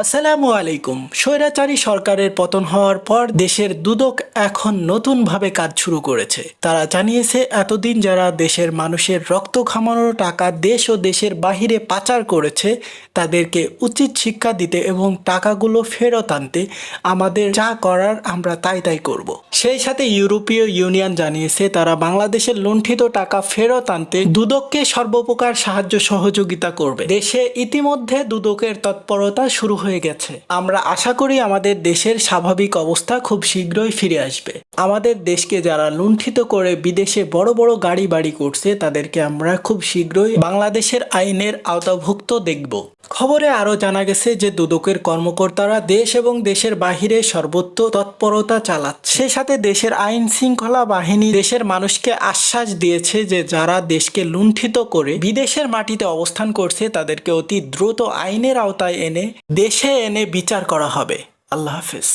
আসসালামু আলাইকুম। স্বৈরাচারী সরকারের পতন হওয়ার পর দেশের দুদক এখন নতুনভাবে কাজ শুরু করেছে। তারা জানিয়েছে এতদিন যারা দেশের মানুষের রক্ত খামানো টাকা দেশ ও দেশের বাহিরে পাচার করেছে তাদেরকে উচিত শিক্ষা দিতে এবং টাকাগুলো ফেরত আনতে আমাদের যা করার আমরা তাই করব। সেই সাথে ইউরোপীয় ইউনিয়ন জানিয়েছে তারা বাংলাদেশের লুণ্ঠিত টাকা ফেরত আনতে দুদককে সর্বপ্রকার সাহায্য সহযোগিতা করবে। দেশে ইতিমধ্যে দুদকের তৎপরতা শুরু হয়ে গেছে। আমরা আশা করি আমাদের দেশের স্বাভাবিক অবস্থা খুব শীঘ্রই ফিরে আসবে। আমাদের দেশকে যারা লুণ্ঠিত করে বিদেশে বড় বড় গাড়ি বাড়ি করছে তাদেরকে আমরা খুব শীঘ্রই বাংলাদেশের আইনের আওতাভুক্ত দেখব। খবরে আরো জানা গেছে যে দুদকের কর্মকর্তারা দেশ এবং দেশের বাহিরে সর্বত্র তৎপরতা চালাচ্ছে। সে সাথে দেশের আইন শৃঙ্খলা বাহিনী দেশের মানুষকে আশ্বাস দিয়েছে যে যারা দেশকে লুণ্ঠিত করে বিদেশের মাটিতে অবস্থান করছে তাদেরকে অতি দ্রুত আইনের আওতায় এনে দেশে এনে বিচার করা হবে। আল্লাহ হাফেজ।